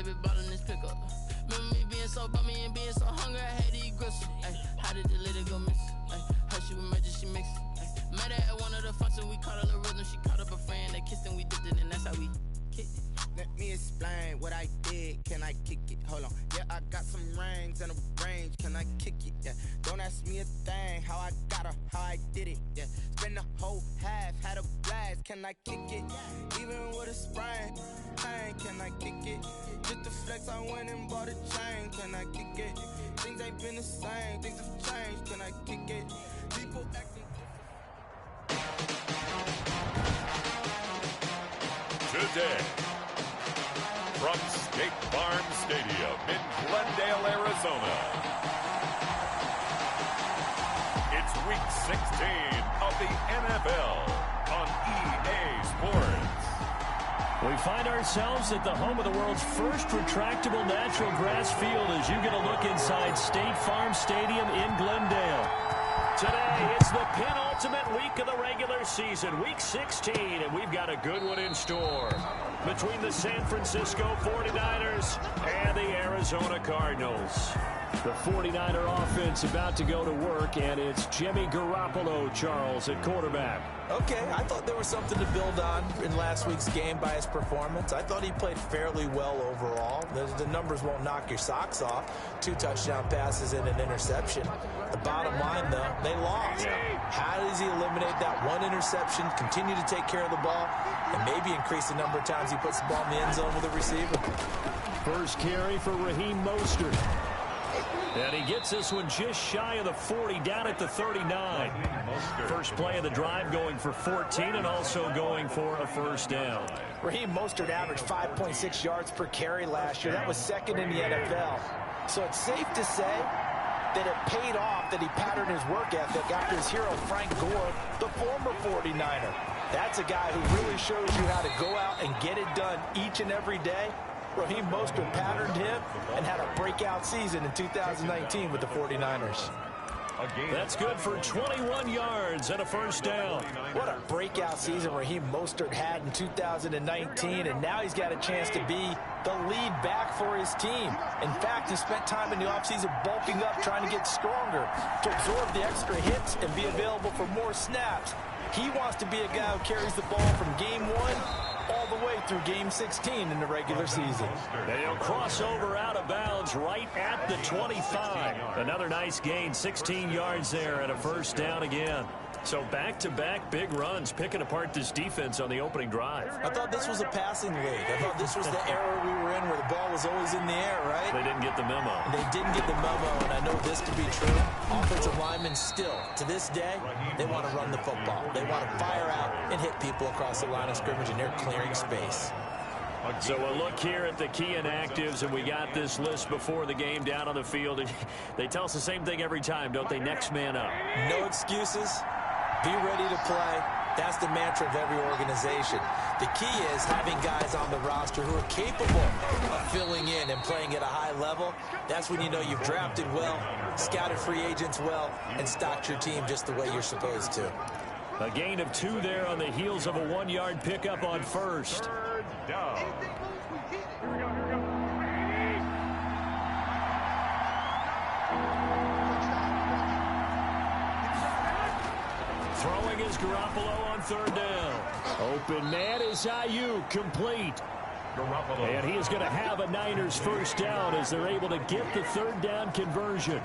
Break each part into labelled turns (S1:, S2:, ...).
S1: baby ballin' this pickup. Remember me being so bummy and being so hungry, I had to eat gristle. Ay, how did the lady go miss? Ay, her she was magic, she mixed. Met her at one of the functions, we caught her the rhythm. She caught up a friend, they kissed and we dipped it, and that's how we kicked it.
S2: Let me explain what I did. Can I kick it? Hold on. Yeah, I got some rings and a range. Can I kick it? Yeah. Don't ask me a thing. How I got her, how I did it. Yeah. Spend the whole half, had a blast. Can I kick it? Even with a sprain. Pain, can I kick it? Just the flex, I went and bought a chain. Can I kick it? Things ain't been the same. Things have changed. Can I kick it? People acting
S3: today. From State Farm Stadium in Glendale, Arizona, it's Week 16 of the NFL on EA Sports.
S4: We find ourselves at the home of the world's first retractable natural grass field as you get a look inside State Farm Stadium in Glendale. Today, it's the penultimate week of the regular season, Week 16, and we've got a good one in store between the San Francisco 49ers and the Arizona Cardinals. The 49er offense about to go to work, and it's Jimmy Garoppolo, Charles, at quarterback.
S5: Okay, I thought there was something to build on in last week's game by his performance. I thought he played fairly well overall. The numbers won't knock your socks off. 2 touchdown passes and an interception. The bottom line, though, they lost. How does he eliminate that one interception, continue to take care of the ball, and maybe increase the number of times he puts the ball in the end zone with a receiver?
S4: First carry for Raheem Mostert. And he gets this one just shy of the 40, down at the 39. First play of the drive going for 14 and also going for a first down.
S5: Raheem Mostert averaged 5.6 yards per carry last year. That was second in the NFL. So it's safe to say that it paid off that he patterned his work ethic after his hero Frank Gore, the former 49er. That's a guy who really shows you how to go out and get it done each and every day. Raheem Mostert patterned him and had a breakout season in 2019 with the 49ers.
S4: That's good for 21 yards and a first down.
S5: What a breakout season Raheem Mostert had in 2019, and now he's got a chance to be the lead back for his team. In fact, he spent time in the offseason bulking up, trying to get stronger, to absorb the extra hits and be available for more snaps. He wants to be a guy who carries the ball from game 1 all the way through game 16 in the regular season.
S4: And he'll cross over out of bounds right at the 25. Another nice gain, 16 yards there and a first down again. So back-to-back big runs, picking apart this defense on the opening drive.
S5: I thought this was a passing league. I thought this was the era we were in where the ball was always in the air, right?
S4: They didn't get the memo.
S5: And they didn't get the memo, and I know this to be true. Offensive linemen still, to this day, they want to run the football. They want to fire out and hit people across the line of scrimmage, and they're clearing space.
S4: So we'll look here at the key inactives, and we got this list before the game down on the field. And they tell us the same thing every time, don't they? Next man up.
S5: No excuses. Be ready to play. That's the mantra of every organization. The key is having guys on the roster who are capable of filling in and playing at a high level. That's when you know you've drafted well, scouted free agents well, and stocked your team just the way you're supposed to.
S4: A gain of 2 there on the heels of a 1-yard pickup on first. Throwing is Garoppolo on 3rd down. Open man is Ayuk, complete. And he is going to have a Niners first down as they're able to get the 3rd down conversion.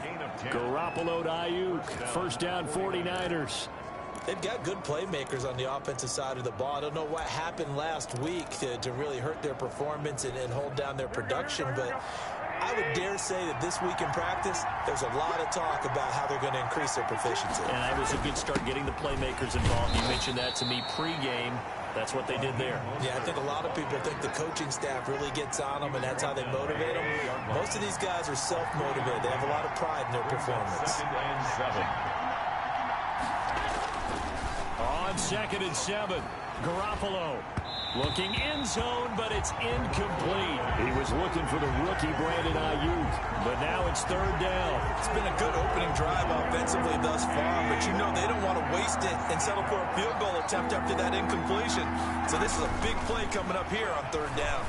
S4: Garoppolo to Ayuk, first down 49ers.
S5: They've got good playmakers on the offensive side of the ball. I don't know what happened last week to really hurt their performance and hold down their production, but I would dare say that this week in practice, there's a lot of talk about how they're going to increase their proficiency.
S4: And it was a good start getting the playmakers involved. You mentioned that to me pregame. That's what they did there.
S5: Yeah, I think a lot of people think the coaching staff really gets on them, and that's how they motivate them. Most of these guys are self-motivated. They have a lot of pride in their performance.
S4: On 2nd and 7, Garoppolo looking end zone, but it's incomplete. He was looking for the rookie Brandon Ayuk, but now it's 3rd down.
S5: It's been a good opening drive offensively thus far, but you know they don't want to waste it and settle for a field goal attempt after that incompletion. So this is a big play coming up here on 3rd down.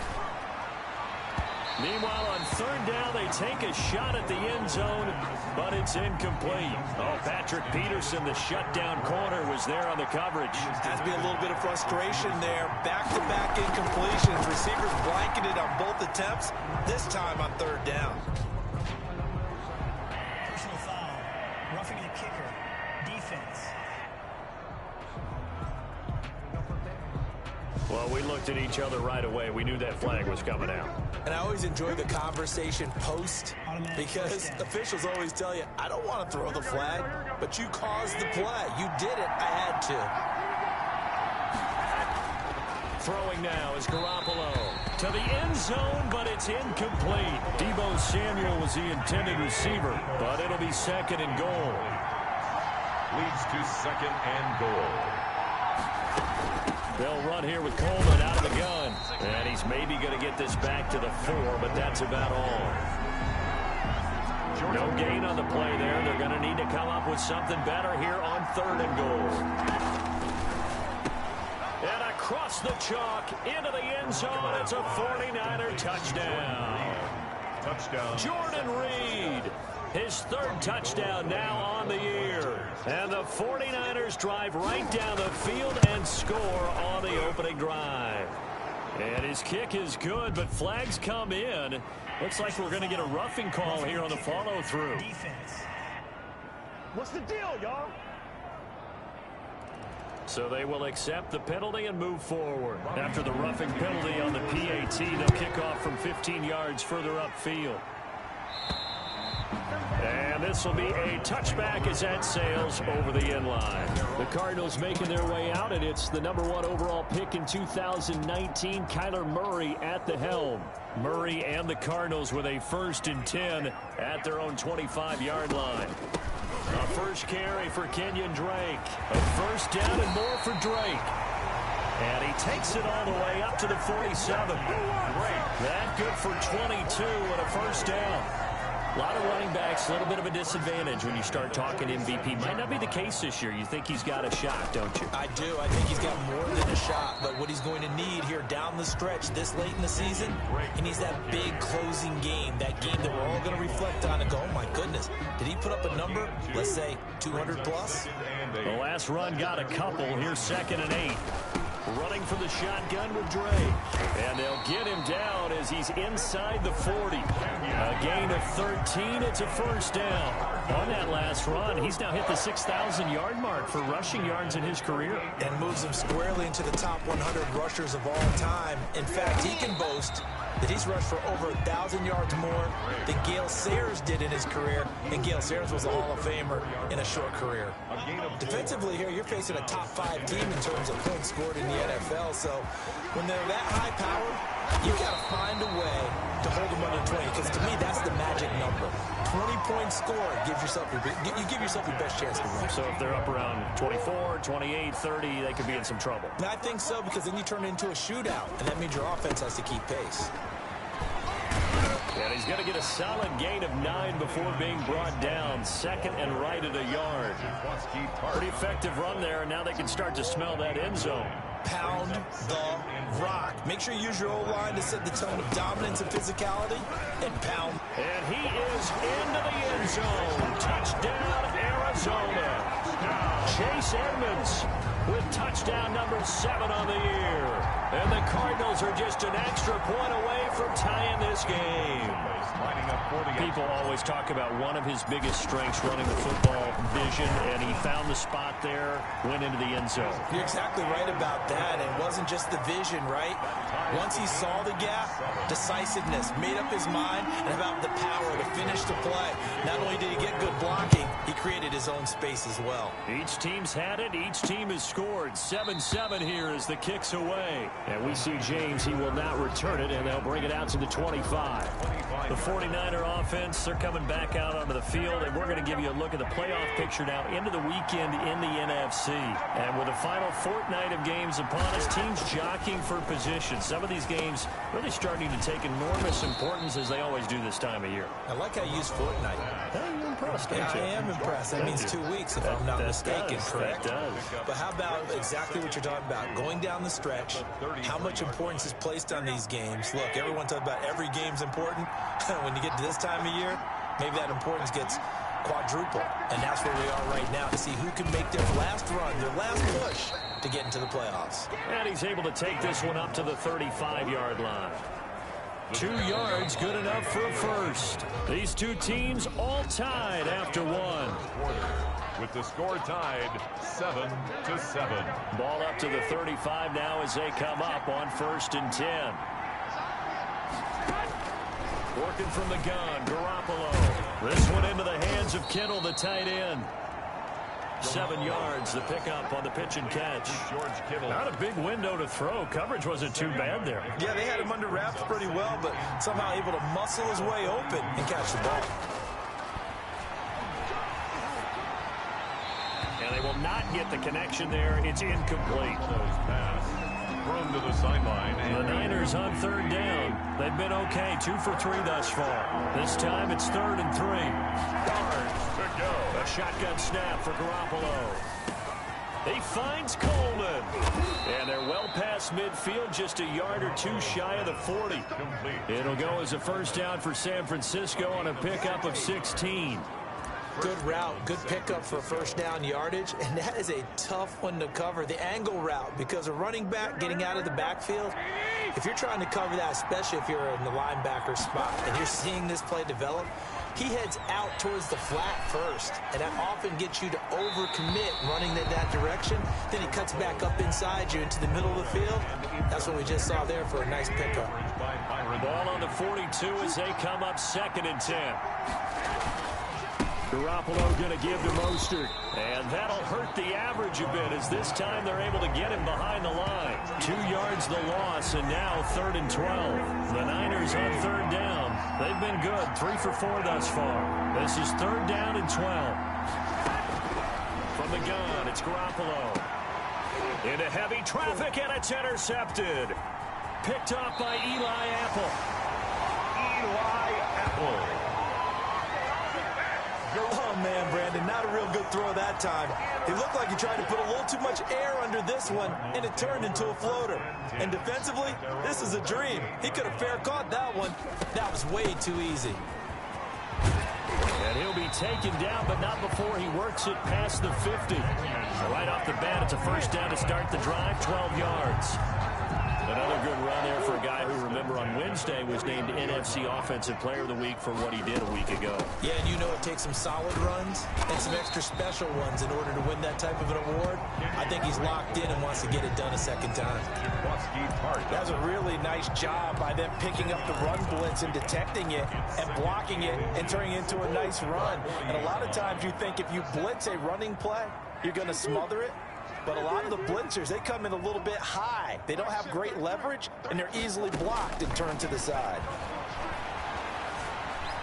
S4: Meanwhile, on third down, they take a shot at the end zone, but it's incomplete. Oh, Patrick Peterson, the shutdown corner, was there on the coverage.
S5: Has to be a little bit of frustration there. Back-to-back incompletions. Receivers blanketed on both attempts, this time on third down.
S6: Personal foul. Roughing the kicker. Defense.
S4: Well, we looked at each other right away. We knew that flag was coming out.
S5: And I always enjoy the conversation post because officials always tell you, I don't want to throw the flag, but you caused the play. You did it. I had to.
S4: Throwing now is Garoppolo to the end zone, but it's incomplete. Deebo Samuel was the intended receiver, but it'll be second and goal.
S3: Leads to second and goal.
S4: They'll run here with Coleman out of the gun. And he's maybe going to get this back to the 4, but that's about all. No gain on the play there. They're going to need to come up with something better here on third and goal. And across the chalk into the end zone. It's a 49er touchdown.
S3: Touchdown.
S4: Jordan Reed. His third touchdown now on the year. And the 49ers drive right down the field and score on the opening drive. And his kick is good, but flags come in. Looks like we're going to get a roughing call here on the follow-through.
S6: What's the deal, y'all?
S4: So they will accept the penalty and move forward. After the roughing penalty on the PAT, they'll kick off from 15 yards further upfield. And this will be a touchback as that sails over the end line. The Cardinals making their way out, and it's the #1 overall pick in 2019, Kyler Murray at the helm. Murray and the Cardinals with a 1st and 10 at their own 25-yard line. A first carry for Kenyon Drake. A first down and more for Drake. And he takes it all the way up to the 47. That good for 22 and a first down. A lot of running backs, a little bit of a disadvantage when you start talking MVP. Might not be the case this year. You think he's got a shot, don't you?
S5: I do. I think he's got more than a shot. But what he's going to need here down the stretch this late in the season, he needs that big closing game, that game that we're all going to reflect on and go, oh, my goodness, did he put up a number, let's say, 200 plus?
S4: The last run got a couple. Here's 2nd and 8. Running for the shotgun with Drake. And they'll get him down as he's inside the 40. A gain of 13. It's a first down. On that last run, he's now hit the 6,000-yard mark for rushing yards in his career.
S5: And moves him squarely into the top 100 rushers of all time. In fact, he can boast that he's rushed for over 1,000 yards more than Gale Sayers did in his career. And Gale Sayers was a Hall of Famer in a short career. Defensively here, you're facing a top 5 team in terms of points scored in the NFL. So when they're that high powered, you got to find a way to hold them under 20. Because to me, that's the magic number. 20-point score, you give yourself your best chance to win.
S4: So if they're up around 24, 28, 30, they could be in some trouble.
S5: And I think so, because then you turn it into a shootout, and that means your offense has to keep pace.
S4: And he's going to get a solid gain of 9 before being brought down. 2nd and right at a yard. Pretty effective run there, and now they can start to smell that end zone.
S5: Pound the rock. Make sure you use your O-line to set the tone of dominance and physicality, and pound.
S4: And he is into the end zone. Touchdown, Arizona. Chase Edmonds with touchdown number 7 on the year. And the Cardinals are just an extra point away from tying this game. People always talk about one of his biggest strengths running the football, vision, and he found the spot there, went into the end zone.
S5: You're exactly right about that. It wasn't just the vision, right? Once he saw the gap, decisiveness, made up his mind, and about the power to finish the play. Not only did he get good blocking, he created his own space as well.
S4: Each team's had it. Each team has scored. 7-7 here as the kick's away. And we see James. He will not return it, and they'll bring it out to the 25. The 49er offense, they're coming back out onto the field, and we're going to give you a look at the playoff picture now into the weekend in the NFC. And with the final fortnight of games upon us, teams jockeying for position. Some of these games really starting to take enormous importance as they always do this time of year.
S5: I like how you use fortnight.
S4: You're impressed,
S5: Yeah,
S4: aren't you?
S5: I am impressed. That means 2 weeks, if I'm not mistaken, correct?
S4: That does.
S5: But how about exactly what you're talking about? Going down the stretch, how much importance is placed on these games? Look, everyone talks about every game's important. When you get to this time of year, maybe that importance gets quadruple. And that's where we are right now to see who can make their last run, their last push to get into the playoffs.
S4: And he's able to take this one up to the 35-yard line. 2 yards, good enough for a first. These two teams all tied after one.
S3: With the score tied 7-7.
S4: Ball up to the 35 now as they come up on 1st and 10. Working from the gun, Garoppolo. This one into the hands of Kittle, the tight end. 7 yards, the pickup on the pitch and catch. Not a big window to throw. Coverage wasn't too bad there.
S5: Yeah, they had him under wraps pretty well, but somehow able to muscle his way open and catch the ball.
S4: And they will not get the connection there. It's incomplete.
S3: Thrown to the sideline.
S4: The Niners on 3rd down. They've been okay, 2 for 3 thus far. This time it's 3rd and 3.
S3: Yards to go.
S4: A shotgun snap for Garoppolo. He finds Coleman. And they're well past midfield, just a yard or 2 shy of the 40. It'll go as a first down for San Francisco on a pickup of 16.
S5: Good route, good pickup for first down yardage, and that is a tough one to cover, the angle route, because a running back getting out of the backfield, if you're trying to cover that, especially if you're in the linebacker spot and you're seeing this play develop, he heads out towards the flat first, and that often gets you to overcommit running in that direction. Then he cuts back up inside you into the middle of the field. That's what we just saw there for a nice pickup.
S4: Ball on the 42 as they come up 2nd and 10. Garoppolo going to give to Mostert. And that'll hurt the average a bit as this time they're able to get him behind the line. 2 yards the loss, and now 3rd and 12. The Niners on 3rd down. They've been good, 3 for 4 thus far. This is 3rd down and 12. From the gun, it's Garoppolo. Into heavy traffic, and it's intercepted. Picked off by Eli Apple.
S3: Eli Apple.
S5: Oh, man, Brandon, not a real good throw that time. It looked like he tried to put a little too much air under this one, and it turned into a floater. And defensively, this is a dream. He could have fair caught that one. That was way too easy.
S4: And he'll be taken down, but not before he works it past the 50. So right off the bat, it's a first down to start the drive, 12 yards. Another good run there for a guy who, remember, on Wednesday was named NFC Offensive Player of the Week for what he did a week ago.
S5: Yeah, and you know it takes some solid runs and some extra special ones in order to win that type of an award. I think he's locked in and wants to get it done a second time.
S7: That was a really nice job by them picking up the run blitz and detecting it and blocking it and turning it into a nice run. And a lot of times you think if you blitz a running play, you're going to smother it. But a lot of the blitzers, they come in a little bit high. They don't have great leverage, and they're easily blocked and turned to the side.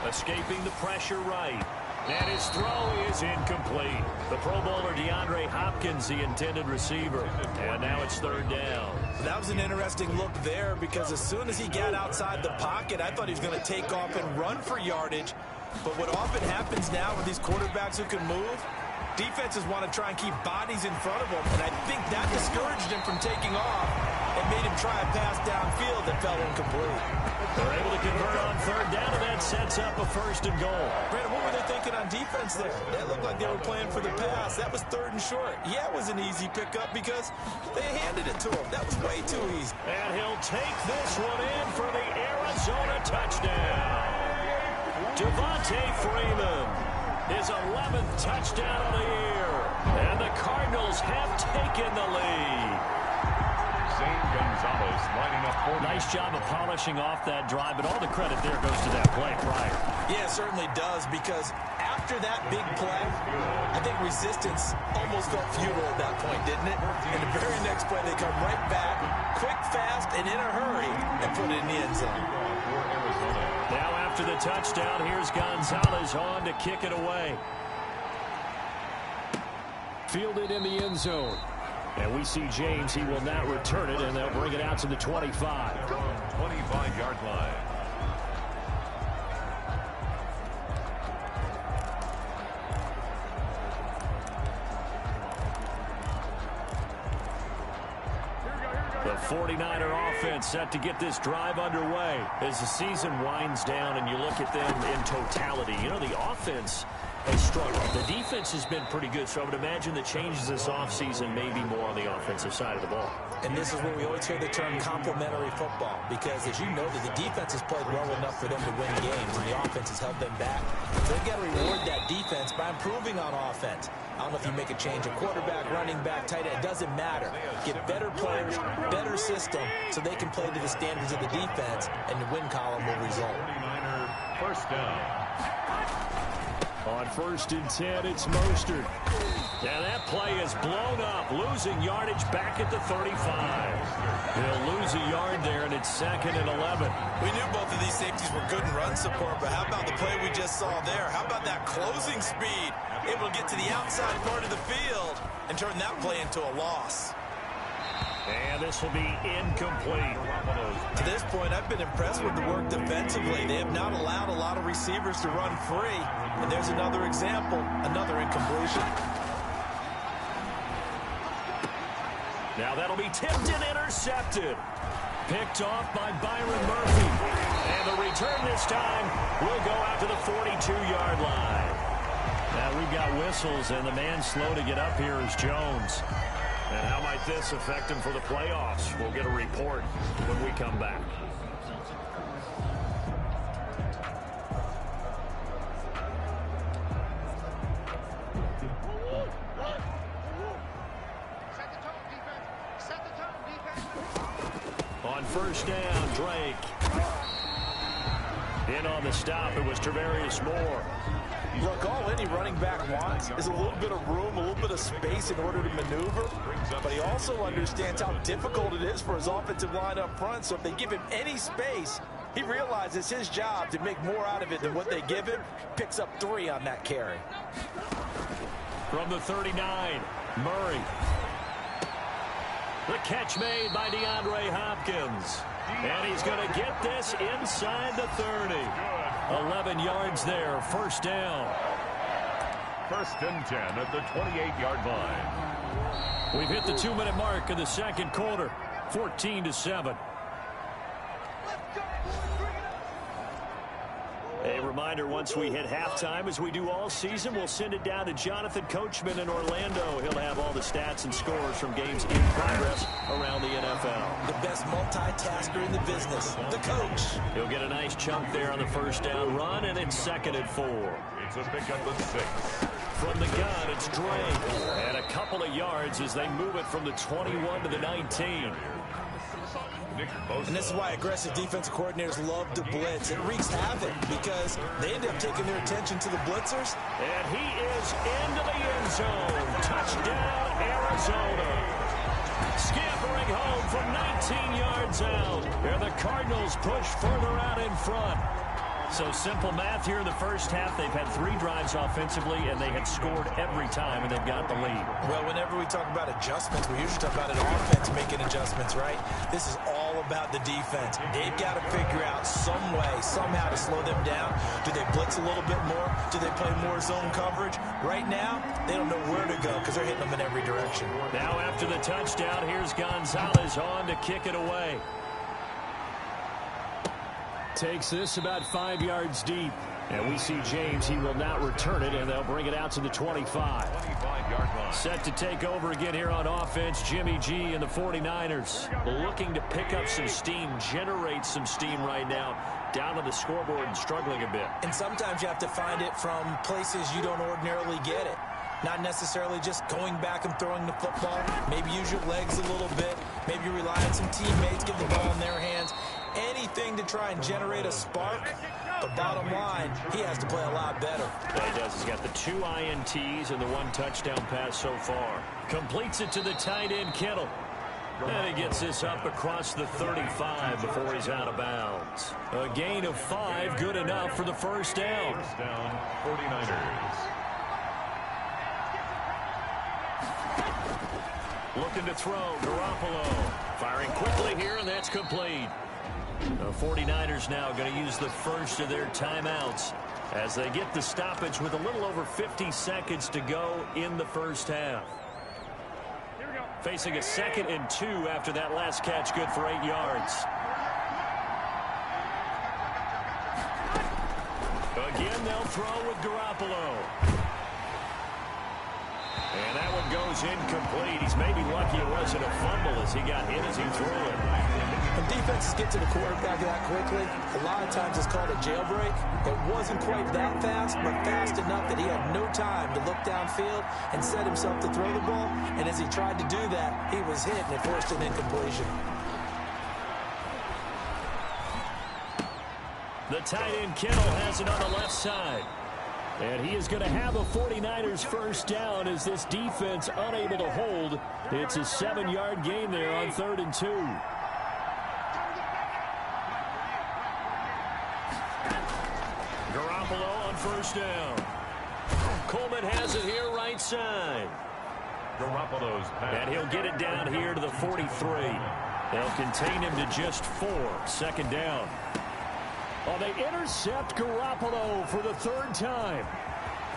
S4: Escaping the pressure right. And his throw is incomplete. The Pro Bowler DeAndre Hopkins, the intended receiver. And now it's 3rd down.
S5: That was an interesting look there because as soon as he got outside the pocket, I thought he was going to take off and run for yardage. But what often happens now with these quarterbacks who can move, defenses want to try and keep bodies in front of them, and I think that discouraged him from taking off and made him try a pass downfield that fell incomplete.
S4: They're able to convert on 3rd down, and that sets up a 1st and goal.
S5: Brandon, what were they thinking on defense there? They looked like they were playing for the pass. That was 3rd and short. Yeah, it was an easy pickup because they handed it to him. That was way too easy.
S4: And he'll take this one in for the Arizona touchdown. Devontae Freeman. His 11th touchdown of the year. And the Cardinals have taken the lead.
S3: Zane Gonzalez lining up for
S4: Nice job of polishing off that drive, but all the credit there goes to that play prior.
S5: Yeah, it certainly does, because after that big play, I think resistance almost felt futile at that point, didn't it? And the very next play, they come right back, quick, fast, and in a hurry, and put it in the end zone.
S4: Now after after the touchdown, here's Gonzalez on to kick it away. Fielded in the end zone. And we see James. He will not return it, and they'll bring it out to the 25.
S3: 25-yard line.
S4: The 49er offense set to get this drive underway as the season winds down and you look at them in totality. You know, the offense has struggled. The defense has been pretty good, so I would imagine the changes this offseason may be more on the offensive side of the ball.
S5: And this is where we always hear the term complementary football, because as you know, that the defense has played well enough for them to win games, and the offense has held them back. So they've got to reward that defense by improving on offense. I don't know if you make a change at quarterback, running back, tight end. It doesn't matter. Get better players, better system, so they can play to the standards of the defense, and the win column will result.
S3: 49er first down.
S4: On 1st and 10, it's Mostert. Yeah, that play is blown up, losing yardage back at the 35. He'll lose a yard there, and it's 2nd and 11.
S7: We knew both of these safeties were good in run support, but how about the play we just saw there? How about that closing speed? Able to get to the outside part of the field and turn that play into a loss.
S4: And this will be incomplete.
S7: To this point, I've been impressed with the work defensively. They have not allowed a lot of receivers to run free. And there's another example, another incompletion.
S4: Now that'll be tipped and intercepted. Picked off by Byron Murphy. And the return this time will go out to the 42-yard line. Now we've got whistles, and the man slow to get up here is Jones. And how might this affect him for the playoffs? We'll get a report when we come back. On 1st down, Drake. In on the stop, it was Travarius Moore.
S7: Look, all any running back wants is a little bit of room, a little bit of space in order to maneuver. But he also understands how difficult it is for his offensive line up front. So if they give him any space, he realizes his job to make more out of it than what they give him. Picks up 3 on that carry.
S4: From the 39, Murray. The catch made by DeAndre Hopkins. And he's going to get this inside the 30. 11 yards there, 1st down.
S3: 1st and 10 at the 28-yard line.
S4: We've hit the 2-minute mark in the 2nd quarter, 14-7. A reminder, once we hit halftime, as we do all season, we'll send it down to Jonathan Coachman in Orlando. He'll have all the stats and scores from games in progress around the NFL.
S5: The best multitasker in the business, the coach.
S4: He'll get a nice chunk there on the 1st down run, and it's 2nd and 4.
S3: It's a pickup of 6.
S4: From the gun, it's Drake. And a couple of yards as they move it from the 21 to the 19.
S7: And this is why aggressive defensive coordinators love to blitz. It wreaks havoc because they end up taking their attention to the blitzers.
S4: And he is into the end zone. Touchdown, Arizona. Scampering home from 19 yards out. And the Cardinals push further out in front. So simple math here in the 1st half. They've had 3 drives offensively, and they had scored every time, and they've got the lead.
S7: Well, whenever we talk about adjustments, we usually talk about an offense making adjustments, right? This is all about the defense. They've got to figure out some way, somehow to slow them down. Do they blitz a little bit more? Do they play more zone coverage? Right now, they don't know where to go because they're hitting them in every direction.
S4: Now after the touchdown, here's Gonzalez on to kick it away. Takes this about 5 yards deep. And we see James. He will not return it, and they'll bring it out to the 25.
S3: 25-yard line.
S4: Set to take over again here on offense, Jimmy G and the 49ers. Looking to pick up some steam, generate some steam right now. Down on the scoreboard and struggling a bit.
S5: And sometimes you have to find it from places you don't ordinarily get it. Not necessarily just going back and throwing the football. Maybe use your legs a little bit. Maybe rely on some teammates, get the ball in their hands. Anything to try and generate a spark. But bottom line, he has to play a lot better.
S4: Yeah, he does. He's got the 2 INTs and the 1 touchdown pass so far. Completes it to the tight end, Kittle. And he gets this up across the 35 before he's out of bounds. A gain of 5, good enough for the first down.
S3: First down, 49ers.
S4: Looking to throw, Garoppolo. Firing quickly here, and that's complete. The 49ers now going to use the first of their timeouts as they get the stoppage with a little over 50 seconds to go in the first half. Facing a 2nd and 2 after that last catch, good for 8 yards. Again, they'll throw with Garoppolo. And that one goes incomplete. He's maybe lucky it wasn't a fumble as he got hit as he threw it.
S5: When defenses get to the quarterback that quickly, a lot of times it's called a jailbreak. It wasn't quite that fast, but fast enough that he had no time to look downfield and set himself to throw the ball. And as he tried to do that, he was hit and it forced an incompletion.
S4: The tight end Kittle has it on the left side. And he is going to have a 49ers first down as this defense unable to hold. It's a 7-yard gain there on 3rd and 2. Garoppolo on first down. Coleman has it here right side.
S3: Garoppolo's pass.
S4: And he'll get it down here to the 43. They'll contain him to just 4. 2nd down. Oh, they intercept Garoppolo for the 3rd time.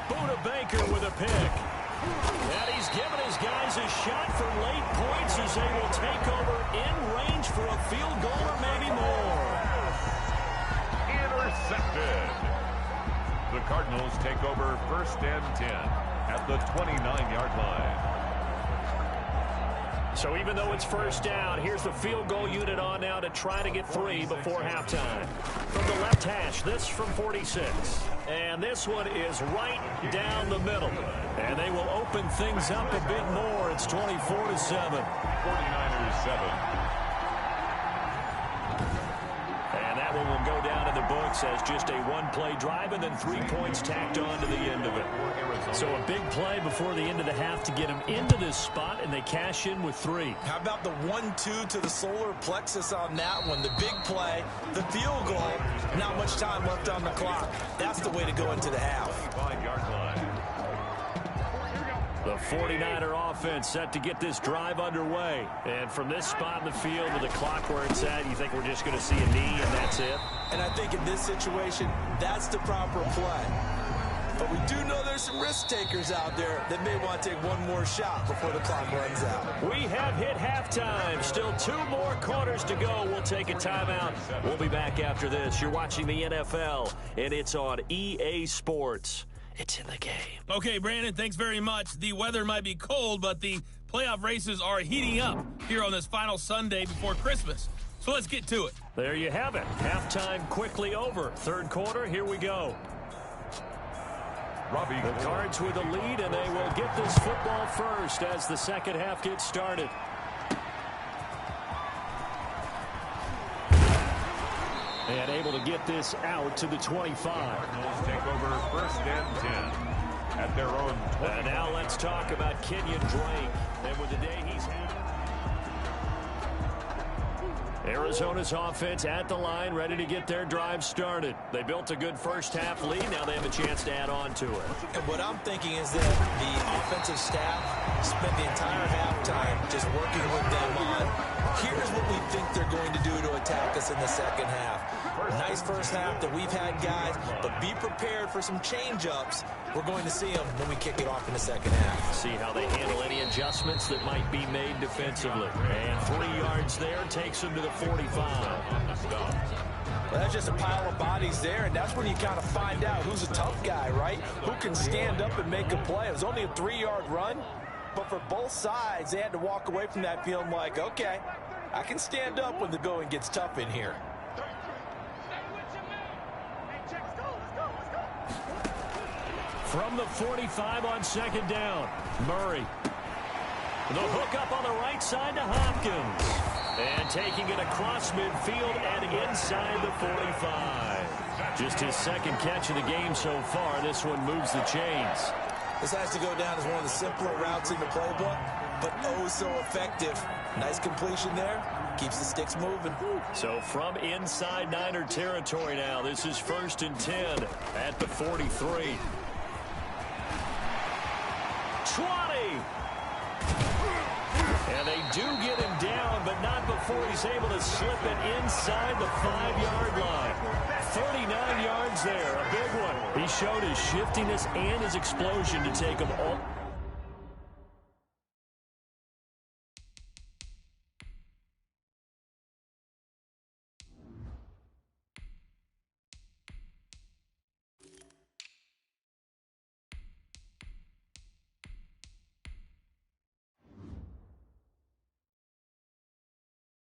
S4: Buda Baker with a pick. And he's given his guys a shot for late points as they will take over in range for a field goal or maybe more.
S3: Intercepted. The Cardinals take over 1st and 10 at the 29-yard line.
S4: So even though it's first down, here's the field goal unit on now to try to get 3 before halftime. From the left hash, this from 46. And this one is right down the middle. And they will open things up a bit more. It's 24-7.
S3: 49ers 7.
S4: And that one will go down in the books as just a 1-play drive and then 3 points tacked on to the end of it. So a big play before the end of the half to get them into this spot, and they cash in with 3.
S7: How about the 1-2 to the solar plexus on that one? The big play, the field goal, not much time left on the clock. That's the way to go into the half.
S3: 5-yard line.
S4: The 49er offense set to get this drive underway. And from this spot in the field with the clock where it's at, you think we're just going to see a knee and that's it?
S7: And I think in this situation, that's the proper play. But we do know there's some risk takers out there that may want to take one more shot before the clock runs out.
S4: We have hit halftime. Still 2 more quarters to go. We'll take a timeout. We'll be back after this. You're watching the NFL, and it's on EA Sports. It's in the game.
S8: Okay, Brandon, thanks very much. The weather might be cold, but the playoff races are heating up here on this final Sunday before Christmas. So let's get to it.
S4: There you have it. Halftime quickly over. 3rd quarter, here we go. The Cards with a lead, and they will get this football first as the 2nd half gets started. And able to get this out to the 25.
S3: Cardinals take over 1st and 10 at their own 20.
S4: And now let's talk about Kenyon Drake. And with the day he's had. Arizona's offense at the line, ready to get their drive started. They built a good first half lead. Now they have a chance to add on to it.
S5: And what I'm thinking is that the offensive staff spent the entire halftime just working with them on, here's what we think they're going to do to attack us in the 2nd half. Nice first half that we've had, guys, but be prepared for some change-ups. We're going to see them when we kick it off in the 2nd half.
S4: See how they handle any adjustments that might be made defensively. And 3 yards there takes them to the 45.
S7: Well, that's just a pile of bodies there, and that's when you kind of find out who's a tough guy, right? Who can stand up and make a play. It was only a 3-yard run, but for both sides, they had to walk away from that feeling like, okay, I can stand up when the going gets tough in here.
S4: From the 45 on 2nd down, Murray. The hook up on the right side to Hopkins. And taking it across midfield and inside the 45. Just his 2nd catch of the game so far. This one moves the chains.
S5: This has to go down as one of the simpler routes in the playbook, but oh so effective Nice completion there. Keeps the sticks moving.
S4: So from inside Niner territory now, this is 1st and 10 at the 43. 20. And they do get him down, but not before he's able to slip it inside the 5-yard line. 39 yards there, a big one. He showed his shiftiness and his explosion to take him all.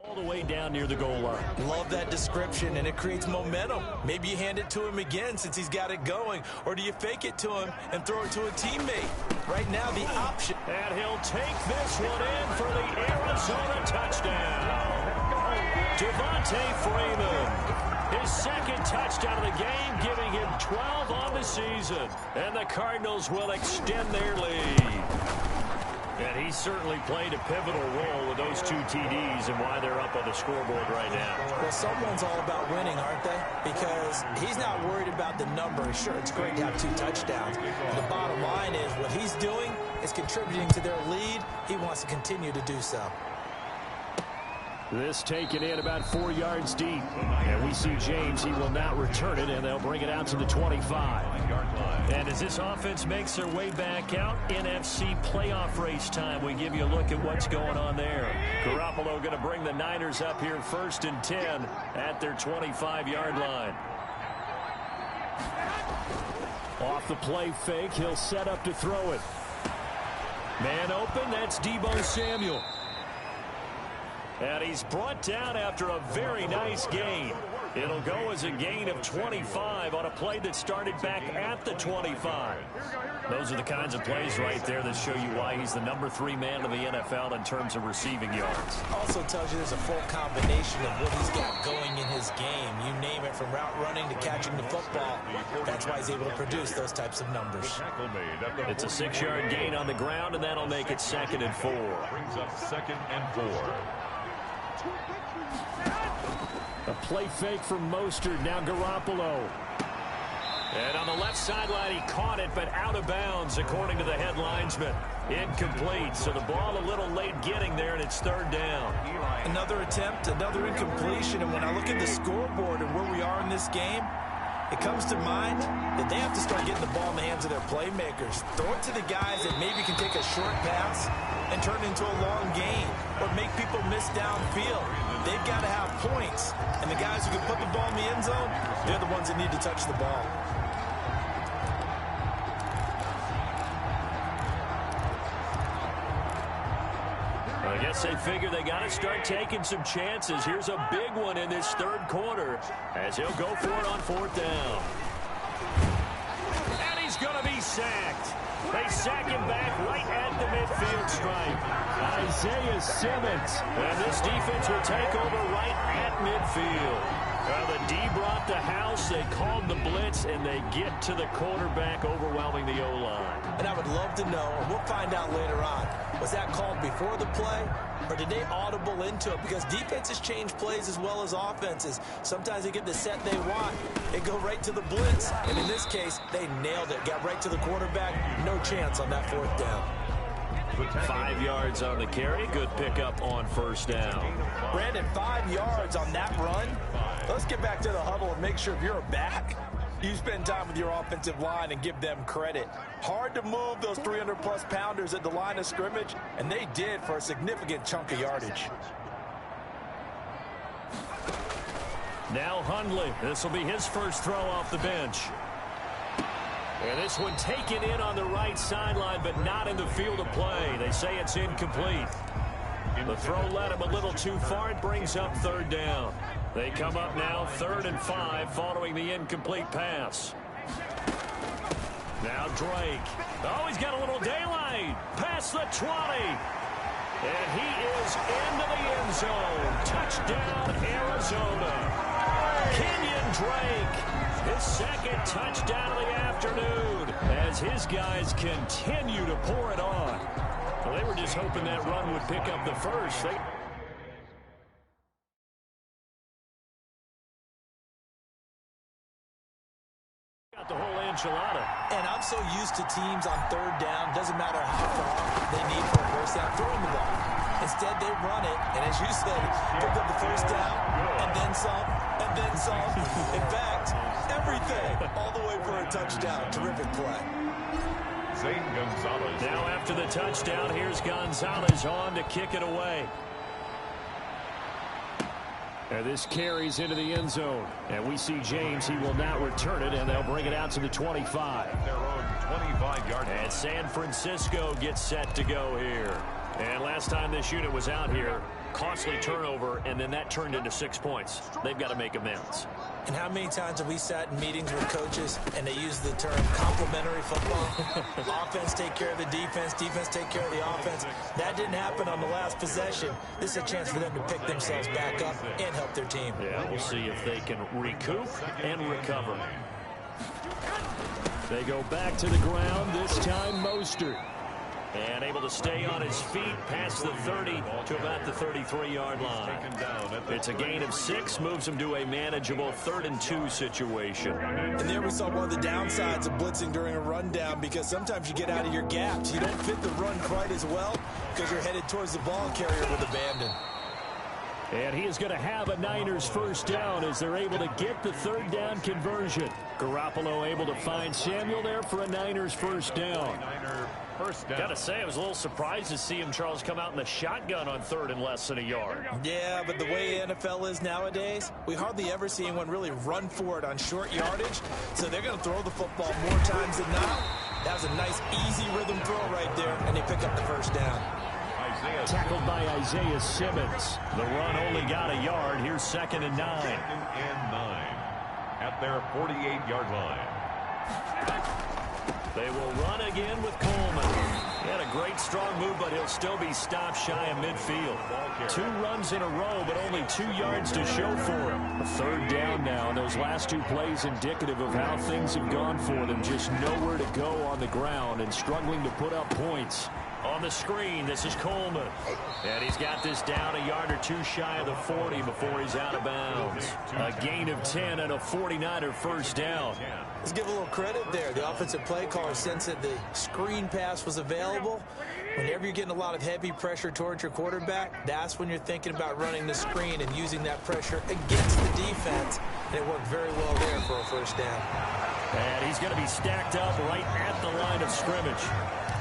S4: All the way down near the goal line.
S5: Love that description, and it creates momentum. Maybe you hand it to him again since he's got it going, or do you fake it to him and throw it to a teammate? Right now, the option.
S4: And he'll take this one in for the Arizona touchdown. Devontae Freeman, his second touchdown of the game, giving him 12 on the season. And the Cardinals will extend their lead. And he certainly played a pivotal role with those 2 TDs and why they're up on the scoreboard right now.
S5: Well, someone's all about winning, aren't they? Because he's not worried about the number. Sure, it's great to have 2 touchdowns. But the bottom line is what he's doing is contributing to their lead. He wants to continue to do so.
S4: This taken in about 4 yards deep. And we see James, he will not return it, and they'll bring it out to the 25. And as this offense makes their way back out, NFC playoff race time, we give you a look at what's going on there. Garoppolo going to bring the Niners up here 1st and 10 at their 25-yard line. Off the play fake, he'll set up to throw it. Man open, that's Deebo Samuel. And he's brought down after a very nice gain. It'll go as a gain of 25 on a play that started back at the 25. Those are the kinds of plays right there that show you why he's the number 3 man in the NFL in terms of receiving yards.
S5: Also tells you there's a full combination of what he's got going in his game. You name it, from route running to catching the football. That's why he's able to produce those types of numbers.
S4: It's a 6-yard gain on the ground, and that'll make it 2nd and 4.
S3: Brings up 2nd and 4.
S4: A play fake from Mostert, now Garoppolo. And on the left sideline, he caught it, but out of bounds, according to the head linesman. Incomplete, so the ball a little late getting there, and it's 3rd down.
S5: Another attempt, another incompletion, and when I look at the scoreboard and where we are in this game, it comes to mind that they have to start getting the ball in the hands of their playmakers. Throw it to the guys that maybe can take a short pass and turn it into a long gain, or make people miss downfield. They've got to have points, and the guys who can put the ball in the end zone, they're the ones that need to touch the ball.
S4: I guess they figure they got to start taking some chances. Here's a big one in this 3rd quarter as he'll go for it on 4th down. And he's going to be sacked. They sack him back right at the midfield stripe. Isaiah Simmons. And this defense will take over right at midfield. The D brought the house. They called the blitz, and they get to the quarterback, overwhelming the O-line.
S5: And I would love to know, and we'll find out later on, was that called before the play, or did they audible into it? Because defenses change plays as well as offenses. Sometimes they get the set they want. They go right to the blitz. And in this case, they nailed it. Got right to the quarterback. No chance on that 4th down.
S4: 5 yards on the carry. Good pickup on 1st down.
S5: Brandon, 5 yards on that run. Let's get back to the huddle and make sure if you're a back, you spend time with your offensive line and give them credit. Hard to move those 300-plus pounders at the line of scrimmage, and they did for a significant chunk of yardage.
S4: Now Hundley. This will be his first throw off the bench. And this one taken in on the right sideline, but not in the field of play. They say it's incomplete. The throw led him a little too far. It brings up 3rd down. They come up now 3rd and 5 following the incomplete pass. Now Drake. Oh, he's got a little daylight. Past the 20. And he is into the end zone. Touchdown, Arizona. Kenyon Drake, his 2nd touchdown of the afternoon as his guys continue to pour it on. Well, they were just hoping that run would pick up the first. They got the whole enchilada.
S5: And I'm so used to teams on third down, doesn't matter how far they need for a first down, throwing the ball. Instead, they run it, and as you said, pick up the first down, and then some, and then some. In fact, everything, all the way for a touchdown. Terrific play.
S3: Zane Gonzalez.
S4: Now after the touchdown, here's Gonzalez on to kick it away. And this carries into the end zone. And we see James. He will not return it, and they'll bring it out to the 25.
S3: Their own 25-yard line.
S4: And San Francisco gets set to go here. And last time this unit was out here, costly turnover, and then that turned into 6 points. They've got to make amends.
S5: And how many times have we sat in meetings with coaches and they use the term complementary football? Offense take care of the defense, defense take care of the offense. That didn't happen on the last possession. This is a chance for them to pick themselves back up and help their team.
S4: Yeah, we'll see if they can recoup and recover. They go back to the ground, this time Mostert. And able to stay on his feet past the 30 to about the 33-yard line. It's a gain of 6, moves him to a manageable 3rd and 2 situation.
S5: And there we saw one of the downsides of blitzing during a rundown, because sometimes you get out of your gaps. You don't fit the run quite as well because you're headed towards the ball carrier with abandon.
S4: And he is going to have a Niners first down as they're able to get the 3rd down conversion. Garoppolo able to find Samuel there for a Niners first down. Gotta say, I was a little surprised to see him, Charles, come out in the shotgun on 3rd and less than a yard.
S5: Yeah, but the way the NFL is nowadays, we hardly ever see anyone really run for it on short yardage. So they're going to throw the football more times than not. That was a nice, easy rhythm throw right there, and they pick up the first down.
S4: Tackled by Isaiah Simmons. The run only got a yard. Here's 2nd and 9.
S3: 2nd and 9 at their 48-yard line.
S4: They will run again with Coleman. He had a great strong move, but he'll still be stopped shy of midfield. 2 runs in a row, but only 2 yards to show for him. A 3rd down now, and those last 2 plays indicative of how things have gone for them. Just nowhere to go on the ground and struggling to put up points. On the screen, this is Coleman. And he's got this down a yard or 2 shy of the 40 before he's out of bounds. A gain of 10 and a 49er first down.
S5: Let's give a little credit there. The offensive play caller sensed that the screen pass was available. Whenever you're getting a lot of heavy pressure towards your quarterback, that's when you're thinking about running the screen and using that pressure against the defense. And it worked very well there for a first down.
S4: And he's going to be stacked up right at the line of scrimmage.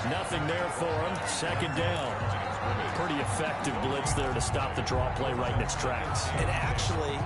S4: Nothing there for him. 2nd down. Pretty effective blitz there to stop the draw play right in its tracks.
S5: And actually,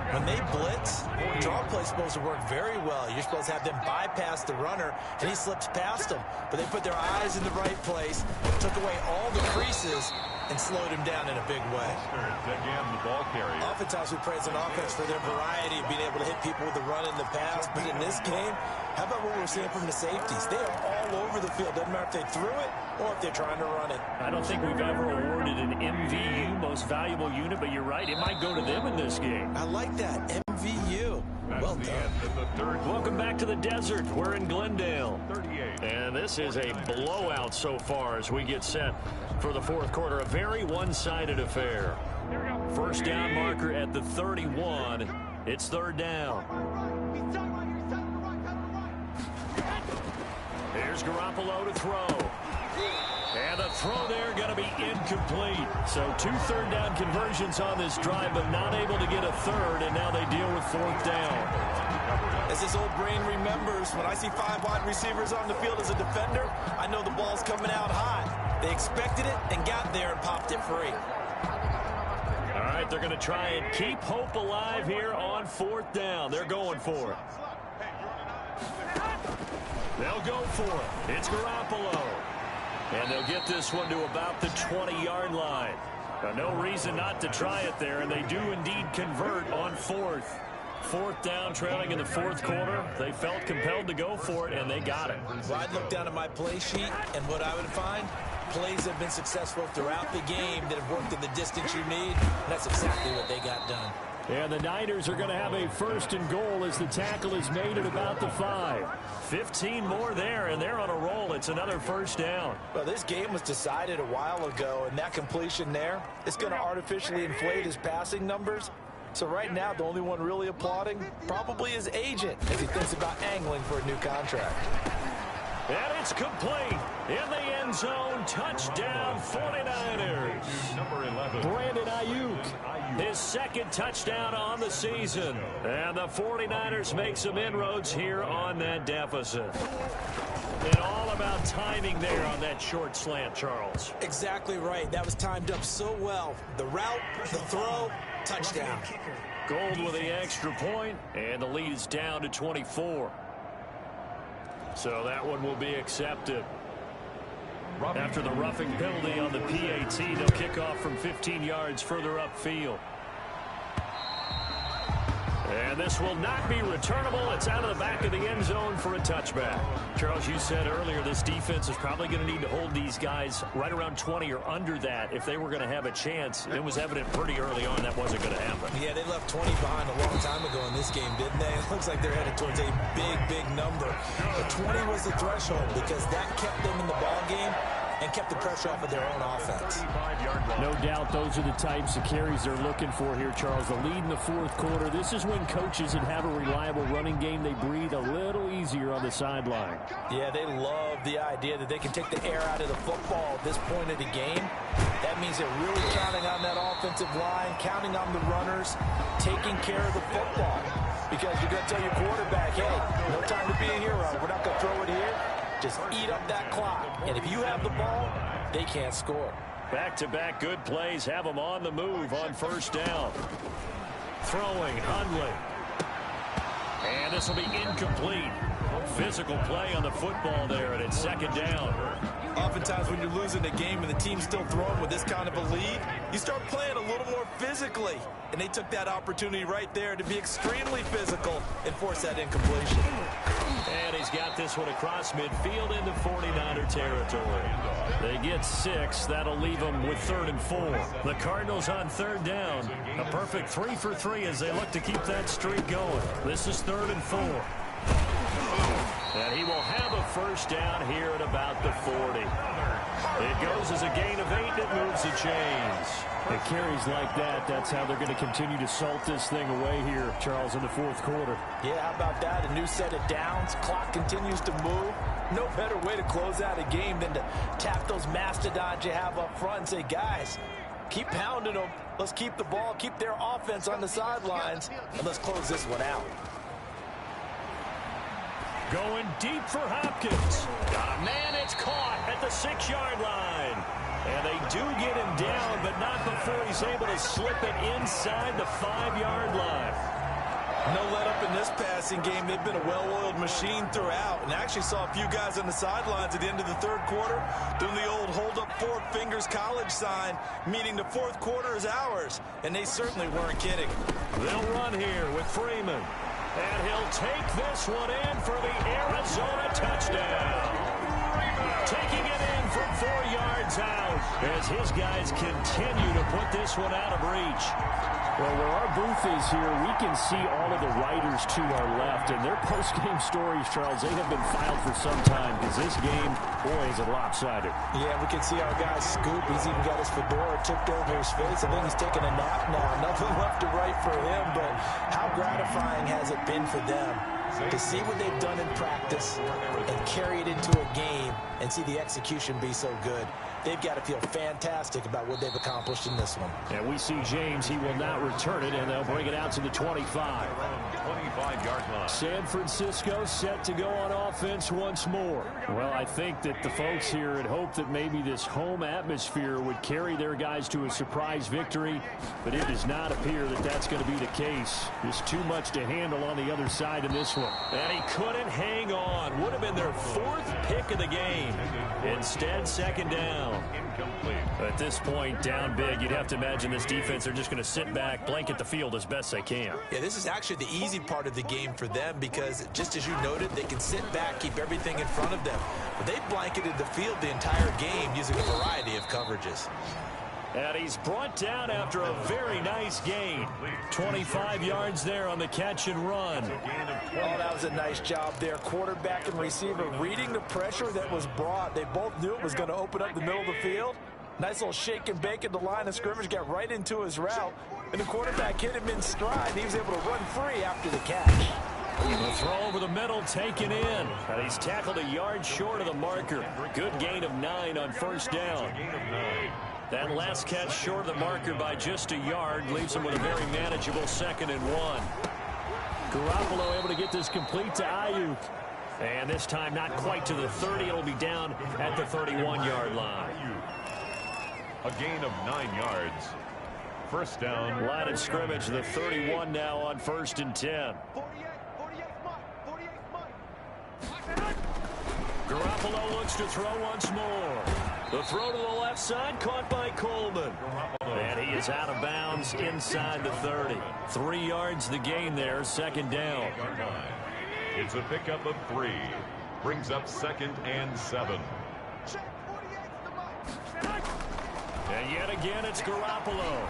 S5: when they blitz, draw play is supposed to work very well. You're supposed to have them bypass the runner, and he slips past them. But they put their eyes in the right place, took away all the creases, and slowed him down in a big way.
S3: Again, the ball carrier.
S5: Oftentimes we praise an offense for their variety of being able to hit people with the run and the pass. But in this game, how about what we're seeing from the safeties? They are all over the field. Doesn't matter if they threw it or if they're trying to run it.
S4: I don't think we've ever awarded an MVU, most valuable unit, but you're right. It might go to them in this game.
S5: I like that. MVU. Well done.
S4: Welcome back to the desert. We're in Glendale.
S3: 38.
S4: And this is a blowout so far as we get set for the 4th quarter. A very one-sided affair. First down marker at the 31. It's 3rd down. Here's Garoppolo to throw. And the throw there going to be incomplete. So 2 3rd down conversions on this drive, but not able to get a 3rd, and now they deal with 4th down.
S5: As this old brain remembers, when I see 5 wide receivers on the field as a defender, I know the ball's coming out high. They expected it and got there and popped it free.
S4: All right, they're going to try and keep hope alive here on 4th down. They're going for it. They'll go for it. It's Garoppolo. And they'll get this one to about the 20-yard line. No reason not to try it there, and they do indeed convert on 4th. 4th down, trailing in the 4th quarter. They felt compelled to go for it, and they got it.
S5: Well, I'd look down at my play sheet, and what I would find, plays have been successful throughout the game that have worked in the distance you need, and that's exactly what they got done.
S4: And the Niners are going to have a 1st and goal as the tackle is made at about the 5. 15 more there, and they're on a roll. It's another 1st down.
S5: Well, this game was decided a while ago, and that completion there, it's going to artificially inflate his passing numbers. So right now, the only one really applauding probably his agent as he thinks about angling for a new contract.
S4: And it's complete. In the end zone, touchdown 49ers.
S3: Number 11.
S4: Brandon Ayuk, his 2nd touchdown on the season. And the 49ers make some inroads here on that deficit. And all about timing there on that short slant, Charles.
S7: Exactly right. That was timed up so well. The route, the throw, touchdown.
S4: Gold with the extra point, and the lead is down to 24. So that one will be accepted. After the roughing penalty on the PAT, they'll kick off from 15 yards further upfield. And this will not be returnable. It's out of the back of the end zone for a touchback. Charles, you said earlier this defense is probably going to need to hold these guys right around 20 or under that if they were going to have a chance. It was evident pretty early on that wasn't going to happen.
S7: Yeah, they left 20 behind a long time ago in this game, didn't they? It looks like they're headed towards a big, big number. But 20 was the threshold because that kept them in the ball game and kept the pressure off of their own offense.
S4: No doubt those are the types of carries they're looking for here, Charles. The lead in the 4th quarter. This is when coaches that have a reliable running game, they breathe a little easier on the sideline.
S5: Yeah, they love the idea that they can take the air out of the football at this point of the game. That means they're really counting on that offensive line, counting on the runners, taking care of the football. Because you're going to tell your quarterback, hey, no time to be a hero. We're not going to throw it here. Just eat up that clock. And if you have the ball, they can't score.
S4: Back-to-back good plays have them on the move on 1st down. Throwing, Hundley. And this will be incomplete. Physical play on the football there, and it's 2nd down.
S7: Oftentimes when you're losing a game and the team's still throwing with this kind of a lead, you start playing a little more physically. And they took that opportunity right there to be extremely physical and force that incompletion.
S4: And he's got this one across midfield into 49er territory. They get 6. That'll leave them with 3rd and 4. The Cardinals on 3rd down. A perfect 3 for 3 as they look to keep that streak going. This is 3rd and 4. And he will have a 1st down here at about the 40. It goes as a gain of 8 that moves the chains. It carries like that. That's how they're going to continue to salt this thing away here, Charles, in the 4th quarter.
S5: Yeah, how about that? A new set of downs. Clock continues to move. No better way to close out a game than to tap those mastodons you have up front and say, guys, keep pounding them. Let's keep the ball, keep their offense on the sidelines, and let's close this one out.
S4: Going deep for Hopkins. Man, it's caught at the 6-yard line. And they do get him down, but not before he's able to slip it inside the 5-yard line.
S7: No let up in this passing game. They've been a well-oiled machine throughout. And I actually saw a few guys on the sidelines at the end of the 3rd quarter doing the old hold up 4 fingers college sign, meaning the 4th quarter is ours. And they certainly weren't kidding.
S4: They'll run here with Freeman. And he'll take this one in for the Arizona touchdown. Taking it in from 4 yards out as his guys continue to put this one out of reach. Well, where our booth is here, we can see all of the writers to our left, and their post-game stories, Charles, they have been filed for some time because this game, boy, is it lopsided.
S5: Yeah, we can see our guy Scoop. He's even got his fedora tipped over his face. I think he's taking a nap now. Nothing left to write for him, but how gratifying has it been for them to see what they've done in practice and carry it into a game and see the execution be so good. They've got to feel fantastic about what they've accomplished in this one.
S4: And we see James. He will not return it, and they'll bring it out to the 25.
S3: 25-yard line.
S4: San Francisco set to go on offense once more. Well, I think that the folks here had hoped that maybe this home atmosphere would carry their guys to a surprise victory, but it does not appear that that's going to be the case. Just too much to handle on the other side in this one. And he couldn't hang on. Would have been their 4th pick of the game. Instead, 2nd down.
S3: Incomplete.
S4: At this point, down big, you'd have to imagine this defense are just going to sit back, blanket the field as best they can.
S7: Yeah, this is actually the easy part of the game for them because, just as you noted, they can sit back, keep everything in front of them. But they've blanketed the field the entire game using a variety of coverages.
S4: And he's brought down after a very nice gain. 25 yards there on the catch and run.
S5: Oh, that was a nice job there. Quarterback and receiver reading the pressure that was brought. They both knew it was going to open up the middle of the field. Nice little shake and bake at the line of scrimmage, got right into his route. And the quarterback hit him in stride. He was able to run free after the catch.
S4: The throw over the middle taken in. And he's tackled a yard short of the marker. Good gain of 9 on first down. That last catch short of the marker by just a yard leaves him with a very manageable 2nd and 1. Garoppolo able to get this complete to Ayuk. And this time not quite to the 30. It'll be down at the 31-yard line.
S3: A gain of 9 yards. First down.
S4: Line of scrimmage, the 31 now on 1st and 10. Garoppolo looks to throw once more. The throw to the left side, caught by Coleman. And he is out of bounds inside the 30. 3 yards the gain there, 2nd down.
S3: It's a pickup of 3. Brings up 2nd and 7.
S4: And yet again, it's Garoppolo.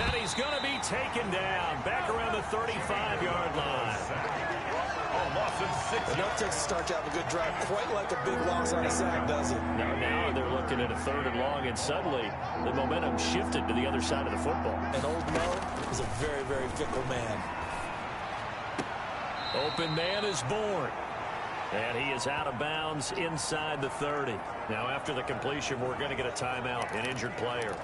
S4: And he's going to be taken down back around the 35-yard line.
S3: Oh, loss of 6.
S5: Enough takes to start to have a good drive. Quite like a big loss on a sack, does it?
S4: Now they're looking at a 3rd and long, and suddenly the momentum shifted to the other side of the football.
S5: And old Mo is a very, very fickle man.
S4: Open man is born. And he is out of bounds inside the 30. Now after the completion, we're going to get a timeout, an injured player.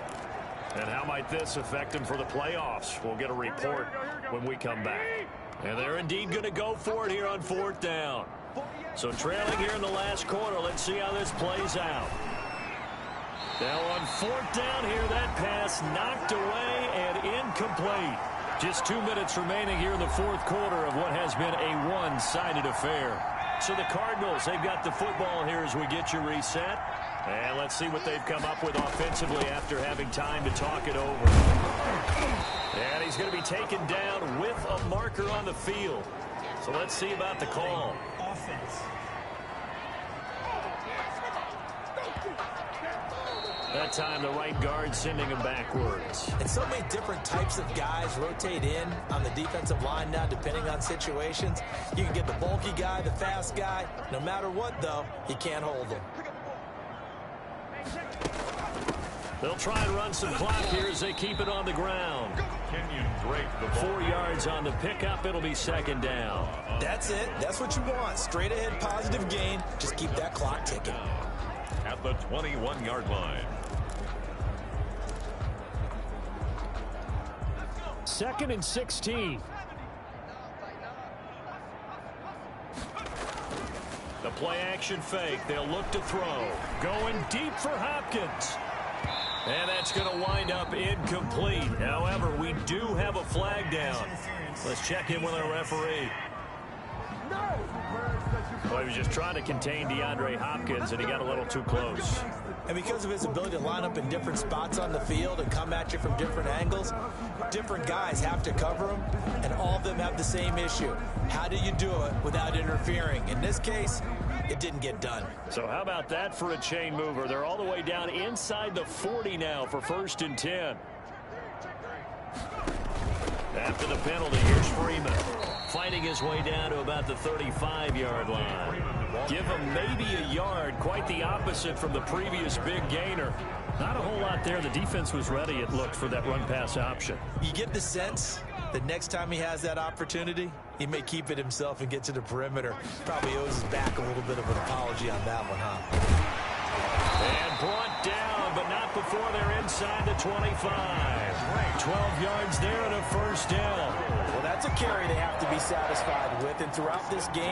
S4: And how might this affect him for the playoffs? We'll get a report when we come back. And they're indeed going to go for it here on 4th down. So trailing here in the last quarter, let's see how this plays out. Now on 4th down here, that pass knocked away and incomplete. Just 2 minutes remaining here in the 4th quarter of what has been a one-sided affair. So the Cardinals, they've got the football here as we get you reset. And let's see what they've come up with offensively after having time to talk it over. And he's going to be taken down with a marker on the field. So let's see about the call.
S6: Offense.
S4: That time the right guard sending him backwards.
S5: And so many different types of guys rotate in on the defensive line now, depending on situations. You can get the bulky guy, the fast guy. No matter what, though, you can't hold him.
S4: They'll try and run some clock here as they keep it on the ground.
S3: Kenyon Drake, the
S4: 4 yards on the pickup. It'll be 2nd down.
S5: That's it. That's what you want. Straight ahead, positive gain. Just keep that clock ticking.
S3: at the 21-yard line.
S4: 2nd and 16. The play action fake. They'll look to throw. Going deep for Hopkins. And that's going to wind up incomplete. However, we do have a flag down. Let's check in with our referee. Well, he was just trying to contain DeAndre Hopkins, and he got a little too close.
S5: And because of his ability to line up in different spots on the field and come at you from different angles, different guys have to cover him, and all of them have the same issue. How do you do it without interfering? In this case, it didn't get done.
S4: So how about that for a chain mover? They're all the way down inside the 40 now for 1st and 10. After the penalty, here's Freeman. Fighting his way down to about the 35-yard line. Give him maybe a yard. Quite the opposite from the previous big gainer. Not a whole lot there. The defense was ready, it looked, for that run-pass option.
S5: You get the sense that next time he has that opportunity, he may keep it himself and get to the perimeter. Probably owes his back a little bit of an apology on that one, huh?
S4: And brought down, but not before they're inside the 25. 12 yards there and a 1st down.
S5: Well, that's a carry they have to be satisfied with. And throughout this game,